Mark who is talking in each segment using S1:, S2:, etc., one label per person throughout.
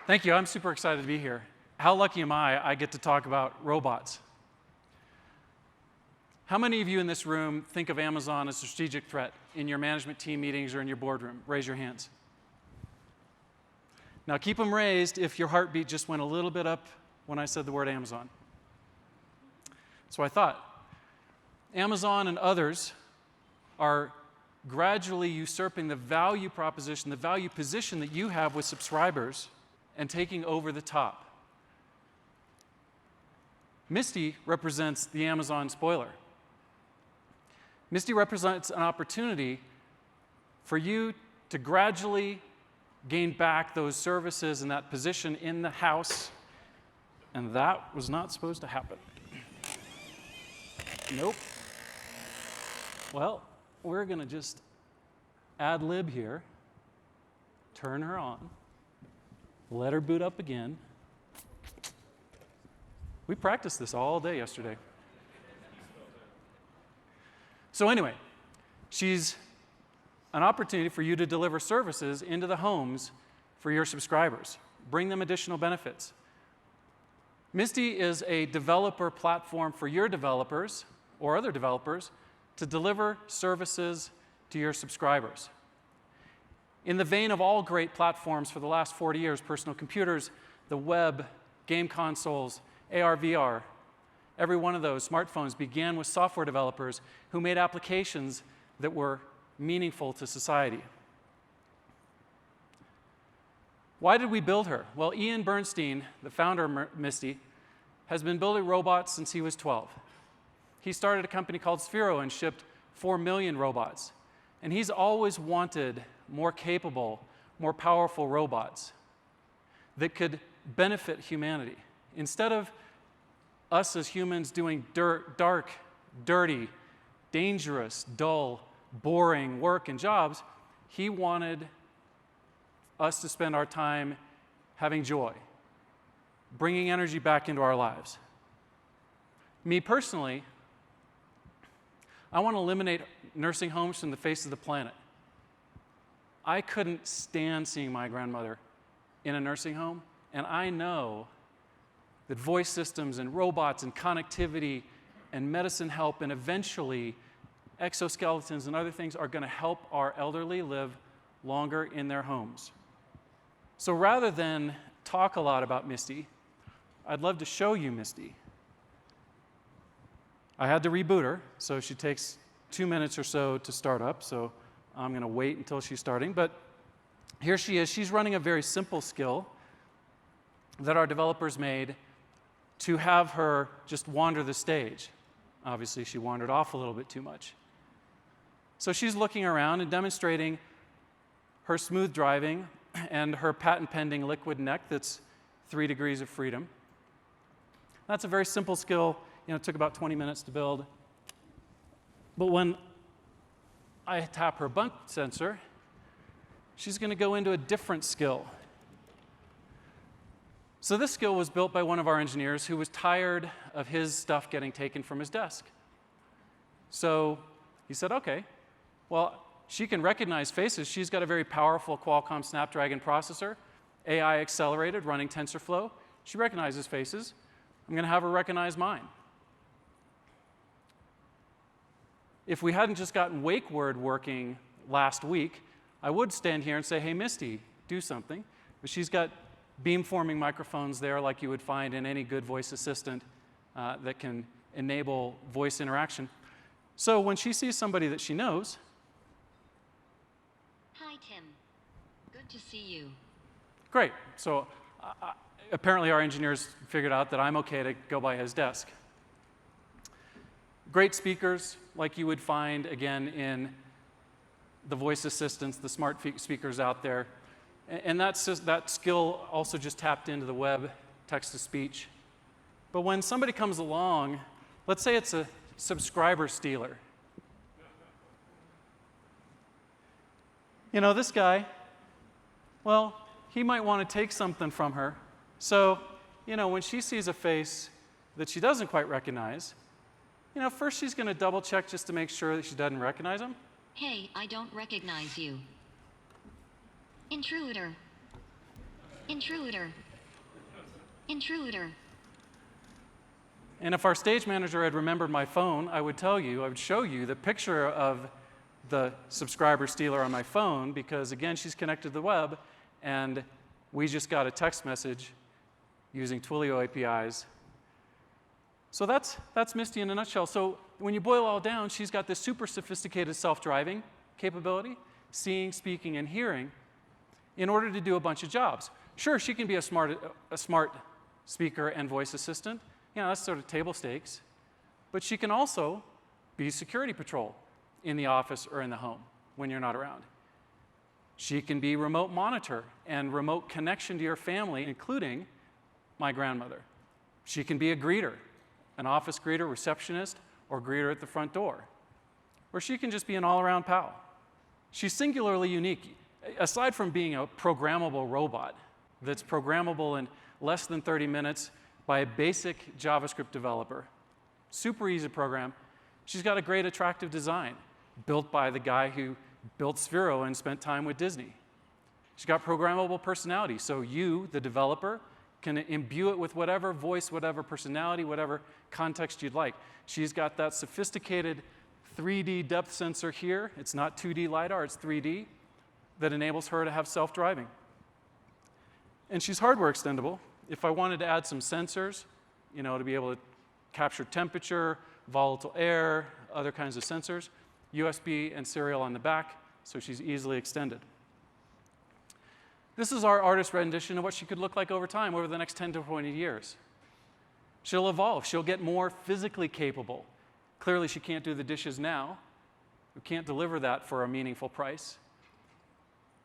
S1: Thank you. I'm super excited to be here. How lucky am I get to talk about robots. How many of you in this room think of Amazon as a strategic threat in your management team meetings or in your boardroom? Raise your hands. Now keep them raised if your heartbeat just went a little bit up when I said the word Amazon. So I thought, Amazon and others are gradually usurping the value proposition, the value position that you have with subscribers and taking over the top. Misty represents the Amazon spoiler. Misty represents an opportunity for you to gradually gain back those services and that position in the house, and that was not supposed to happen. Nope. Well, we're going to just ad lib here, turn her on, let her boot up again. We practiced this all day yesterday. So anyway, she's an opportunity for you to deliver services into the homes for your subscribers, bring them additional benefits. Misty is a developer platform for your developers or other developers to deliver services to your subscribers. In the vein of all great platforms for the last 40 years, personal computers, the web, game consoles, AR, VR, every one of those smartphones began with software developers who made applications that were meaningful to society. Why did we build her? Well, Ian Bernstein, the founder of Misty, has been building robots since he was 12. He started a company called Sphero and shipped 4 million robots. And he's always wanted more capable, more powerful robots that could benefit humanity. Instead of us as humans doing dark, dirty, dangerous, dull, boring work and jobs, he wanted us to spend our time having joy, bringing energy back into our lives. Me personally, I want to eliminate nursing homes from the face of the planet. I couldn't stand seeing my grandmother in a nursing home, and I know that voice systems and robots and connectivity and medicine help and eventually exoskeletons and other things are going to help our elderly live longer in their homes. So rather than talk a lot about Misty, I'd love to show you Misty. I had to reboot her, so she takes 2 minutes or so to start up, so I'm going to wait until she's starting. But here she is. She's running a very simple skill that our developers made to have her just wander the stage. Obviously, she wandered off a little bit too much. So she's looking around and demonstrating her smooth driving and her patent-pending liquid neck that's 3 degrees of freedom. That's a very simple skill. It took about 20 minutes to build. But when I tap her bump sensor, she's going to go into a different skill. So this skill was built by one of our engineers who was tired of his stuff getting taken from his desk. So he said, okay, well, she can recognize faces. She's got a very powerful Qualcomm Snapdragon processor, AI accelerated, running TensorFlow. She recognizes faces. I'm going to have her recognize mine. If we hadn't just gotten wake word working last week, I would stand here and say, hey, Misty, do something. But she's got beamforming microphones there like you would find in any good voice assistant that can enable voice interaction. So when she sees somebody that she knows.
S2: Hi, Tim. Good to see you.
S1: Great. So apparently our engineers figured out that I'm okay to go by his desk. Great speakers, like you would find, again, in the voice assistants, the smart speakers out there. And that skill also just tapped into the web, text-to-speech. But when somebody comes along, let's say it's a subscriber stealer. This guy, well, he might want to take something from her. So, when she sees a face that she doesn't quite recognize, first she's going to double check just to make sure that she doesn't recognize him.
S2: Hey, I don't recognize you. Intruder. Intruder. Intruder.
S1: And if our stage manager had remembered my phone, I would show you the picture of the subscriber stealer on my phone because, again, she's connected to the web, and we just got a text message using Twilio APIs. So that's Misty in a nutshell. So when you boil it all down, she's got this super sophisticated self-driving capability, seeing, speaking, and hearing, in order to do a bunch of jobs. Sure, she can be a smart speaker and voice assistant. Yeah, that's sort of table stakes. But she can also be security patrol in the office or in the home when you're not around. She can be remote monitor and remote connection to your family, including my grandmother. She can be a greeter, an office greeter, receptionist, or greeter at the front door. Or she can just be an all-around pal. She's singularly unique. Aside from being a programmable robot that's programmable in less than 30 minutes by a basic JavaScript developer, super easy to program, she's got a great attractive design built by the guy who built Sphero and spent time with Disney. She's got programmable personality, so you, the developer, can imbue it with whatever voice, whatever personality, whatever context you'd like. She's got that sophisticated 3D depth sensor here. It's not 2D LiDAR, it's 3D, that enables her to have self-driving. And she's hardware extendable. If I wanted to add some sensors, to be able to capture temperature, volatile air, other kinds of sensors, USB and serial on the back, so she's easily extended. This is our artist rendition of what she could look like over time, over the next 10 to 20 years. She'll evolve. She'll get more physically capable. Clearly, she can't do the dishes now. We can't deliver that for a meaningful price.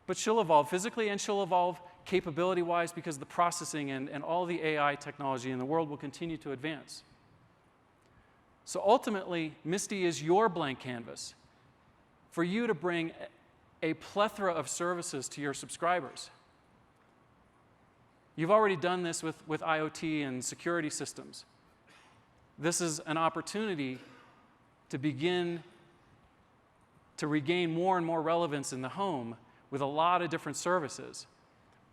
S1: But she'll evolve physically, and she'll evolve capability-wise because the processing and all the AI technology in the world will continue to advance. So ultimately, Misty is your blank canvas for you to bring a plethora of services to your subscribers. You've already done this with IoT and security systems. This is an opportunity to begin to regain more and more relevance in the home with a lot of different services.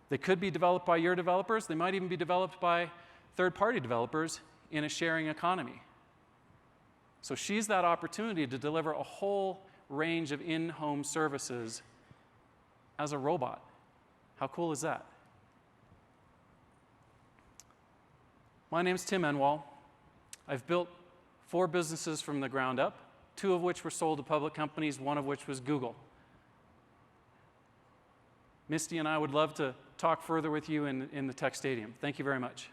S1: They could be developed by your developers. They might even be developed by third-party developers in a sharing economy. So she's that opportunity to deliver a whole range of in-home services as a robot. How cool is that? My name's Tim Enwall. I've built 4 businesses from the ground up, 2 of which were sold to public companies, 1 of which was Google. Misty and I would love to talk further with you in the Tech Stadium. Thank you very much.